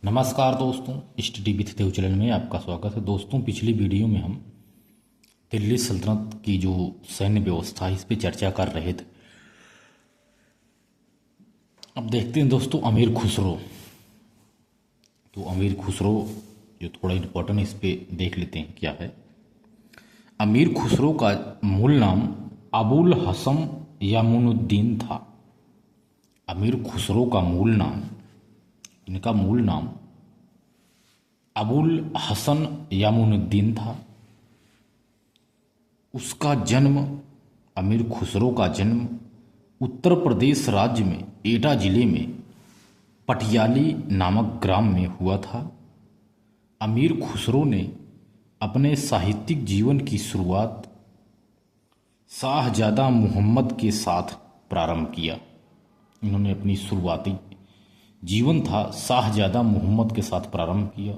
नमस्कार दोस्तों, इष्ट टीवी देव चैनल में आपका स्वागत है। दोस्तों, पिछली वीडियो में हम दिल्ली सल्तनत की जो सैन्य व्यवस्था है इस पे चर्चा कर रहे थे। अब देखते हैं दोस्तों अमीर खुसरो। तो अमीर खुसरो जो थोड़ा इम्पोर्टेंट, इस पे देख लेते हैं क्या है। अमीर खुसरो का मूल नाम अबुल हसन यामुनुद्दीन था। अमीर खुसरो का मूल नाम, इनका मूल नाम अबुल हसन यामुनुद्दीन था। उसका जन्म, अमीर खुसरो का जन्म उत्तर प्रदेश राज्य में एटा जिले में पटियाली नामक ग्राम में हुआ था। अमीर खुसरो ने अपने साहित्यिक जीवन की शुरुआत शाहजादा मोहम्मद के साथ प्रारंभ किया। इन्होंने अपनी शुरुआती जीवन था शाहजादा मोहम्मद के साथ प्रारंभ किया।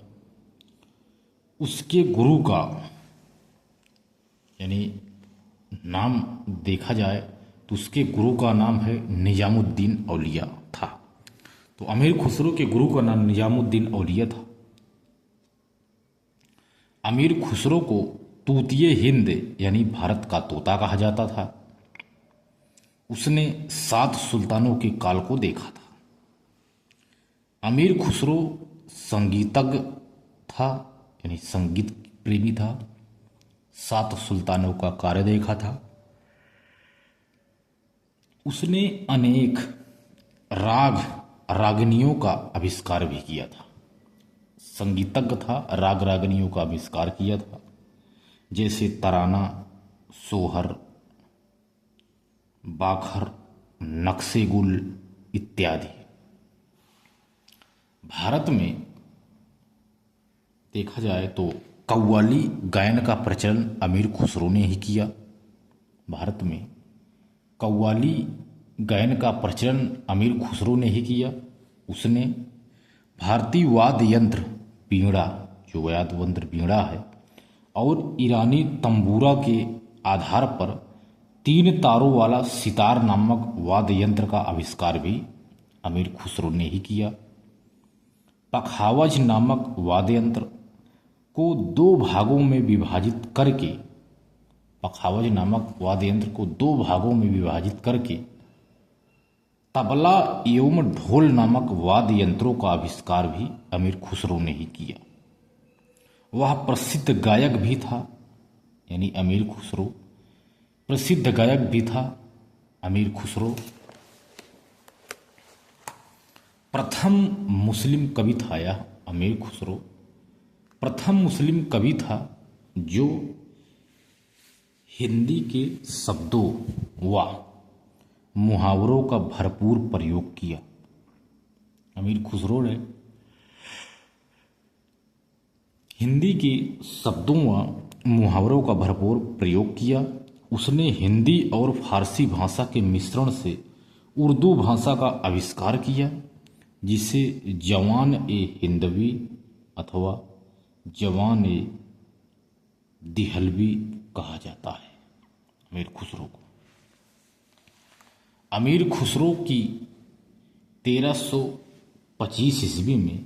उसके गुरु का यानी नाम देखा जाए तो उसके गुरु का नाम है निजामुद्दीन औलिया था। तो अमीर खुसरो के गुरु का नाम निजामुद्दीन औलिया था। अमीर खुसरो को तूतीय हिंद यानी भारत का तोता कहा जाता था। उसने 7 सुल्तानों के काल को देखा था। अमीर खुसरो संगीतज्ञ था, यानी संगीत प्रेमी था। 7 सुल्तानों का कार्य देखा था। उसने अनेक राग रागनियों का आविष्कार भी किया था। संगीतज्ञ था, राग रागनियों का आविष्कार किया था, जैसे तराना, सोहर, बाखर, नक्शे गुल इत्यादि। भारत में देखा जाए तो कव्वाली गायन का प्रचलन अमीर खुसरो ने ही किया। भारत में कव्वाली गायन का प्रचलन अमीर खुसरो ने ही किया। उसने भारतीय वाद्य यंत्र बीड़ा, जो वाद्य यंत्र बीड़ा है, और ईरानी तंबूरा के आधार पर 3 तारों वाला सितार नामक वाद्य यंत्र का आविष्कार भी अमीर खुसरो ने ही किया। पखावज नामक वाद्य यंत्र को 2 भागों में विभाजित करके, पखावज नामक वाद्य यंत्र को 2 भागों में विभाजित करके तबला एवं ढोल नामक वाद्य यंत्रों का आविष्कार भी अमीर खुसरो ने ही किया। वह प्रसिद्ध गायक भी था, यानी अमीर खुसरो प्रसिद्ध गायक भी था। अमीर खुसरो प्रथम मुस्लिम कवि था। यह अमीर खुसरो प्रथम मुस्लिम कवि था जो हिंदी के शब्दों व मुहावरों का भरपूर प्रयोग किया। अमीर खुसरो ने हिंदी के शब्दों व मुहावरों का भरपूर प्रयोग किया। उसने हिंदी और फारसी भाषा के मिश्रण से उर्दू भाषा का आविष्कार किया, जिसे जवान ए हिंदवी अथवा जवान ए दिहलवी कहा जाता है। अमीर खुसरो को अमीर खुसरो की 1325 ईस्वी में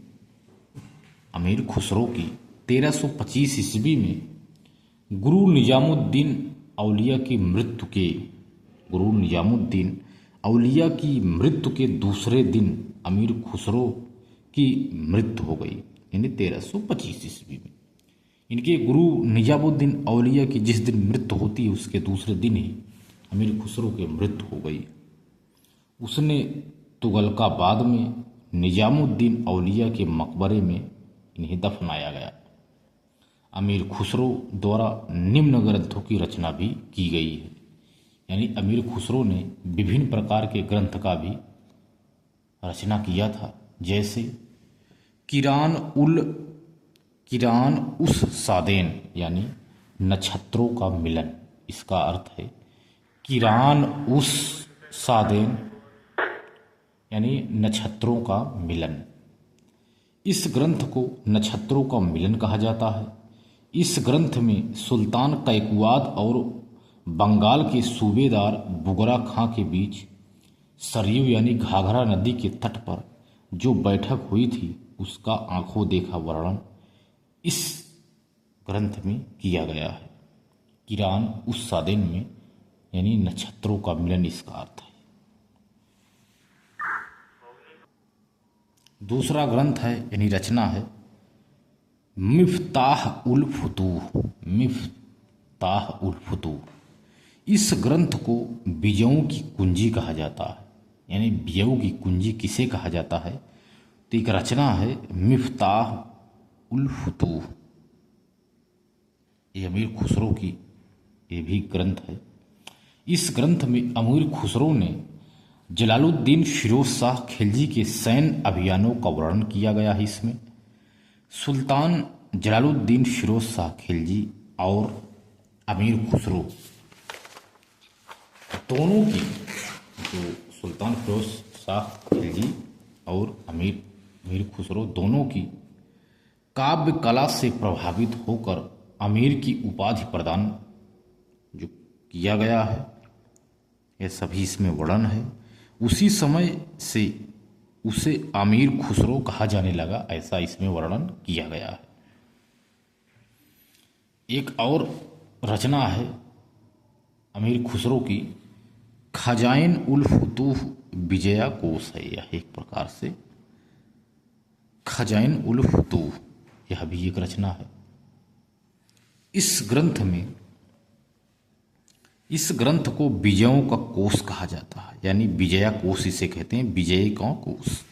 अमीर खुसरो की 1325 ईस्वी में गुरु निजामुद्दीन औलिया की मृत्यु के गुरु निजामुद्दीन औलिया की मृत्यु के दूसरे दिन अमीर खुसरो की मृत्यु हो गई, यानी 1325 ईस्वी में। इनके गुरु निजामुद्दीन औलिया की जिस दिन मृत्यु होती है उसके दूसरे दिन ही अमीर खुसरो की मृत्यु हो गई। उसने तुगलकाबाद में निजामुद्दीन औलिया के मकबरे में इन्हें दफनाया गया। अमीर खुसरो द्वारा निम्न ग्रंथों की रचना भी की गई है, यानी अमीर खुसरो ने विभिन्न प्रकार के ग्रंथ का भी रचना किया था, जैसे किरान उस सादेन, यानी नक्षत्रों का मिलन। इसका अर्थ है किरान उस सादेन, यानी नक्षत्रों का मिलन। इस ग्रंथ को नक्षत्रों का मिलन कहा जाता है। इस ग्रंथ में सुल्तान कैकवाद और बंगाल के सूबेदार बुगरा खां के बीच सरयू यानी घाघरा नदी के तट पर जो बैठक हुई थी उसका आंखों देखा वर्णन इस ग्रंथ में किया गया है। किरान उस सादेन में यानी नक्षत्रों का मिलन इसका अर्थ है। दूसरा ग्रंथ है यानी रचना है मिफ्ताह उल फुतूह। मिफ्ताह उल फुतूह इस ग्रंथ को विजयों की कुंजी कहा जाता है। यानी विजयों की कुंजी किसे कहा जाता है? तो एक रचना है मिफ्ताह उल फुतूह, ये अमीर खुसरो की ये भी ग्रंथ है। इस ग्रंथ में अमीर खुसरो ने जलालुद्दीन फिरोज शाह खिलजी के सैन्य अभियानों का वर्णन किया गया है। इसमें सुल्तान जलालुद्दीन फिरोज शाह खिलजी और अमीर खुसरो दोनों की, जो सुल्तान फिरोज शाह खिलजी और अमीर खुसरो दोनों की काव्य कला से प्रभावित होकर अमीर की उपाधि प्रदान जो किया गया है, यह सभी इसमें वर्णन है। उसी समय से उसे अमीर खुसरो कहा जाने लगा, ऐसा इसमें वर्णन किया गया है। एक और रचना है अमीर खुसरो की खजाइन उल फुतूह विजया कोश है। यह एक प्रकार से खजाइन उल फुतूह यह भी एक रचना है। इस ग्रंथ को विजयों का कोश कहा जाता है, यानी विजया कोश इसे कहते हैं, विजय का कोश।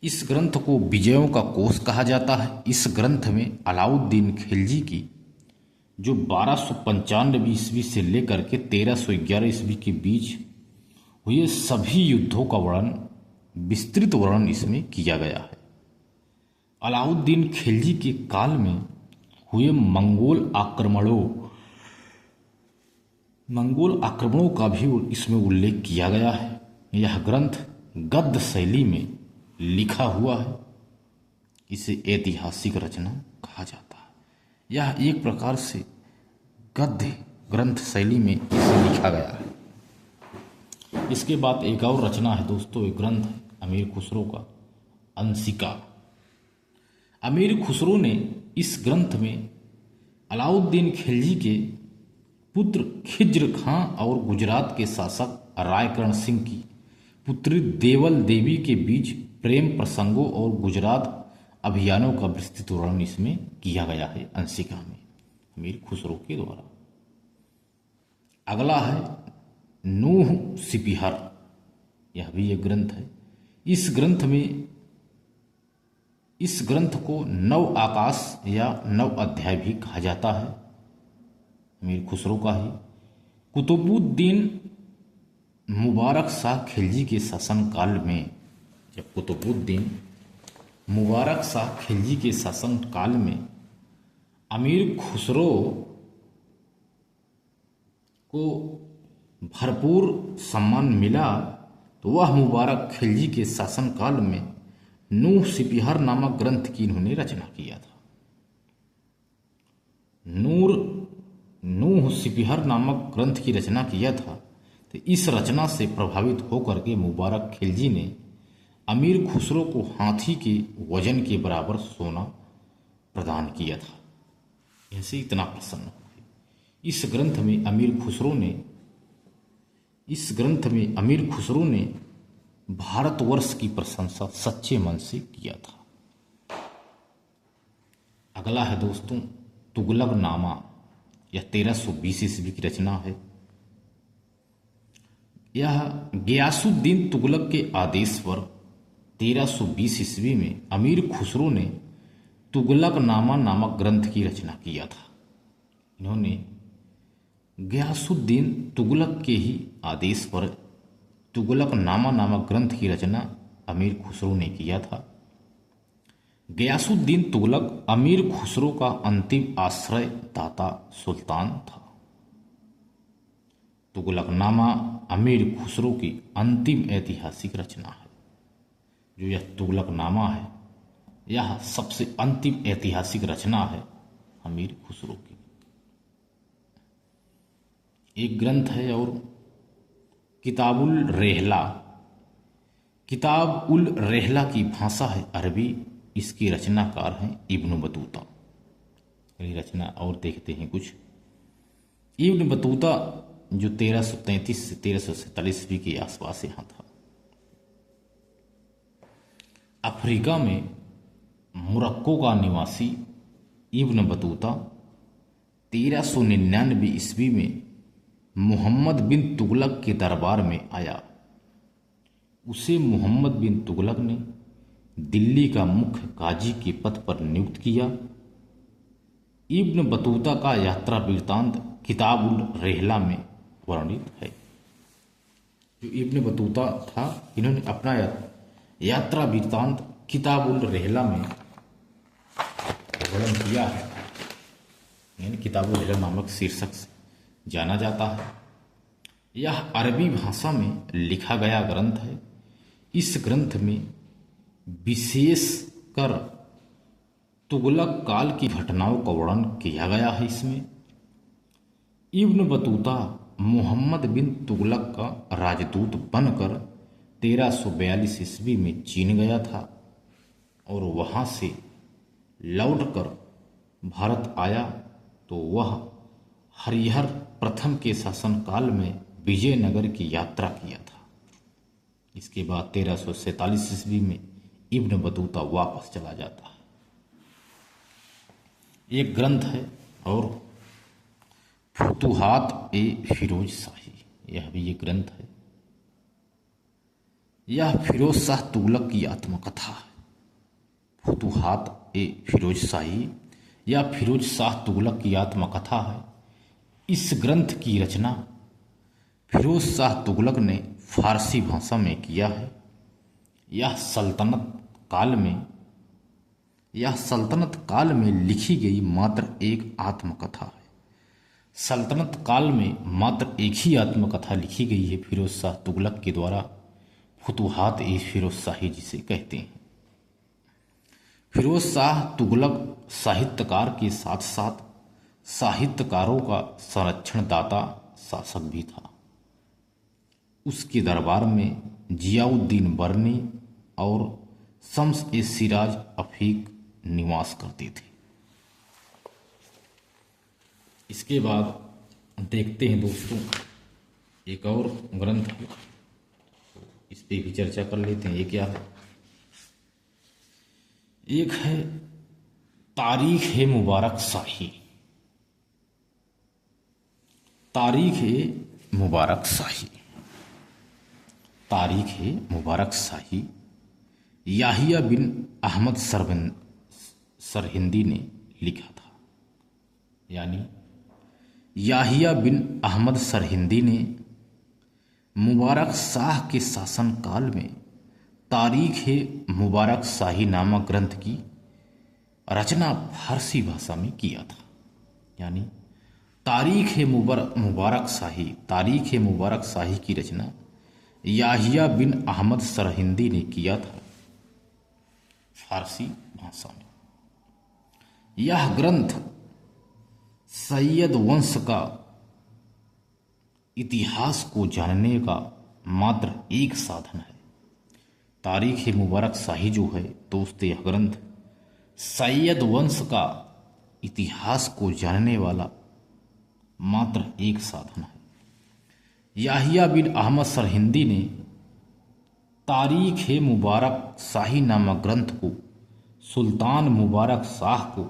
इस ग्रंथ को विजयों का कोश कहा जाता है। इस ग्रंथ में अलाउद्दीन खिलजी की जो 1295 ईस्वी से लेकर के 1311 ईस्वी के बीच हुए सभी युद्धों का वर्णन, विस्तृत वर्णन इसमें किया गया है। अलाउद्दीन खिलजी के काल में हुए मंगोल आक्रमणों का भी इसमें उल्लेख किया गया है। यह ग्रंथ गद्य शैली में लिखा हुआ है, इसे ऐतिहासिक रचना कहा जाता है। यह एक प्रकार से गद्य ग्रंथ शैली में इसे लिखा गया है। इसके बाद एक और रचना है दोस्तों, एक ग्रंथ है अमीर खुसरो का अंशिका। अमीर खुसरो ने इस ग्रंथ में अलाउद्दीन खिलजी के पुत्र खिज्र खां और गुजरात के शासक रायकरण सिंह की पुत्री देवल देवी के बीच प्रेम प्रसंगों और गुजरात अभियानों का विस्तृत वर्णन इसमें किया गया है अंशिका में अमीर खुसरो के द्वारा। अगला है नूह सिपिहर, यह भी एक ग्रंथ है। इस ग्रंथ को नव आकाश या नव अध्याय भी कहा जाता है, अमीर खुसरो का ही। कुतुबुद्दीन मुबारक शाह खिलजी के शासनकाल में, जब कुतुबुद्दीन मुबारक शाह खिलजी के शासनकाल में अमीर खुसरो को भरपूर सम्मान मिला, तो वह मुबारक खिलजी के शासनकाल में नूह सिपिहर नामक ग्रंथ की इन्होंने रचना किया था। नूह सिपिहर नामक ग्रंथ की रचना किया था। तो इस रचना से प्रभावित होकर के मुबारक खिलजी ने अमीर खुसरो को हाथी के वजन के बराबर सोना प्रदान किया था। ऐसे इतना प्रसन्न हो गए। इस ग्रंथ में अमीर खुसरो ने भारतवर्ष की प्रशंसा सच्चे मन से किया था। अगला है दोस्तों तुगलक नामा, यह 1320 ईस्वी की रचना है। यह गियासुद्दीन तुगलक के आदेश पर 1320 ईस्वी में अमीर खुसरो ने तुगलक नामा नामक ग्रंथ की रचना किया था। इन्होंने गियासुद्दीन तुगलक के ही आदेश पर तुगलक नामा नामक ग्रंथ की रचना अमीर खुसरो ने किया था। गियासुद्दीन तुगलक अमीर खुसरो का अंतिम आश्रय दाता सुल्तान था। तुगलकनामा अमीर खुसरो की अंतिम ऐतिहासिक रचना है। जो यह तुगलकनामा है, यह सबसे अंतिम ऐतिहासिक रचना है अमीर खुसरो की। एक ग्रंथ है और किताबुल रेहला, किताब उल रहला की भाषा है अरबी। इसके रचनाकार हैं इब्न बतूता। ये रचना और देखते हैं कुछ। इब्न बतूता जो 1333 से 1347 ईस्वी के आसपास यहाँ था। अफ्रीका में मोरक्को का निवासी इब्न बतूता 1399 ईस्वी में मोहम्मद बिन तुगलक के दरबार में आया। उसे मोहम्मद बिन तुगलक ने दिल्ली का मुख्य काजी के पद पर नियुक्त किया। इब्न बतूता का यात्रा वृत्तांत किताब उल रहला में वर्णित है। जो इब्न बतूता था, इन्होंने अपना यात्रा वृत्तांत किताब उल रहला में वर्णन किया है, यानी किताब उल रहला नामक शीर्षक से जाना जाता है। यह अरबी भाषा में लिखा गया ग्रंथ है। इस ग्रंथ में विशेषकर तुगलक काल की घटनाओं का वर्णन किया गया है। इसमें इब्न बतूता मोहम्मद बिन तुगलक का राजदूत बनकर 1342 ईस्वी में चीन गया था और वहाँ से लौटकर भारत आया तो वह हरिहर प्रथम के शासनकाल में विजयनगर की यात्रा किया था। इसके बाद 1347 ईस्वी में इब्न बतूता वापस चला जाता है। एक ग्रंथ है और फुतुहात ए फिरोज शाही, यह भी एक ग्रंथ है। यह फिरोज शाह तुगलक की आत्मकथा है। फुतुहात ए फिरोज शाही या फिरोज शाह तुगलक की आत्मकथा है। इस ग्रंथ की रचना फिरोज शाह तुगलक ने फारसी भाषा में किया है। यह सल्तनत काल में लिखी गई मात्र एक आत्मकथा है। सल्तनत काल में मात्र एक ही आत्मकथा लिखी गई है फिरोज शाह तुगलक के द्वारा, फुतुहात ए फिरोज शाही जिसे कहते हैं। फिरोज शाह तुगलक साहित्यकार के साथ साथ साहित्यकारों का संरक्षणदाता शासक भी था। उसके दरबार में जियाउद्दीन बर्नी और शम्स ए सिराज अफीक निवास करते थे। इसके बाद देखते हैं दोस्तों एक और ग्रंथ है, इस पे भी चर्चा कर लेते हैं। ये क्या है? एक है तारीख ए मुबारक शाही। तारीख ए मुबारक शाही, तारीख ए मुबारक शाही याहिया बिन अहमद सरहिंदी ने लिखा था। यानी याहिया बिन अहमद सरहिंदी ने मुबारक शाह के शासनकाल में तारीख ए मुबारक शाही नामक ग्रंथ की रचना फारसी भाषा में किया था। यानी तारीख ए मुबारक शाही की रचना याहिया बिन अहमद सरहिंदी ने किया था फारसी भाषा में। यह ग्रंथ सैयद वंश का इतिहास को जानने का मात्र एक साधन है। तारीख ए मुबारक शाही जो है दोस्तों, यह ग्रंथ सैयद वंश का इतिहास को जानने वाला मात्र एक साधन है। याहिया बिन अहमद सरहिंदी ने तारीख ए मुबारक शाही नामक ग्रंथ को सुल्तान मुबारक शाह को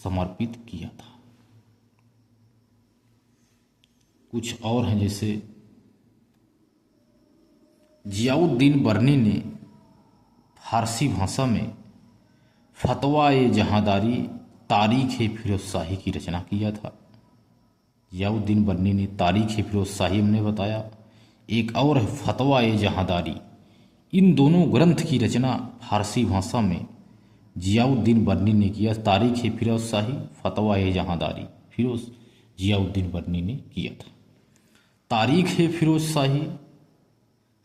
समर्पित किया था। कुछ और हैं, जैसे जियाउद्दीन बर्नी ने फारसी भाषा में फतवा ए जहांदारी तारीख ए फिरोज शाही की रचना किया था। जियाउद्दीन बर्नी ने तारीख ए फिरोज शाही हमने बताया, एक और है फतवा ए जहांदारी। इन दोनों ग्रंथ की रचना फारसी भाषा में जियाउद्दीन बर्नी ने किया। तारीख ए फिरोज शाही, फतवा ए जहांदारी फिरोज जियाउद्दीन बर्नी ने किया था। तारीख ए फिरोज शाही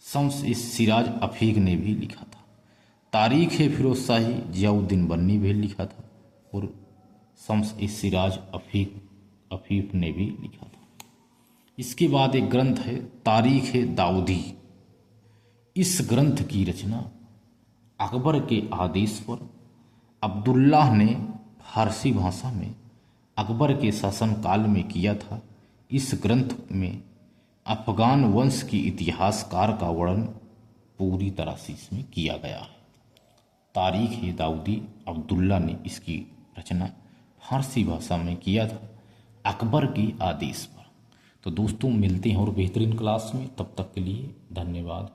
शम्स ए सिराज अफीक ने भी लिखा था। तारीख ए फिरोज शाही जियाउद्दीन बर्नी भी लिखा था और शम्स ए सिराज अफीक ने भी लिखा था। इसके बाद एक ग्रंथ है तारीख ए दाऊदी। इस ग्रंथ की रचना अकबर के आदेश पर अब्दुल्लाह ने फारसी भाषा में अकबर के शासनकाल में किया था। इस ग्रंथ में अफगान वंश की इतिहासकार का वर्णन पूरी तरह से इसमें किया गया है। तारीख ए दाऊदी अब्दुल्ला ने इसकी रचना फारसी भाषा में किया था अकबर के आदेश पर। तो दोस्तों मिलते हैं और बेहतरीन क्लास में, तब तक के लिए धन्यवाद।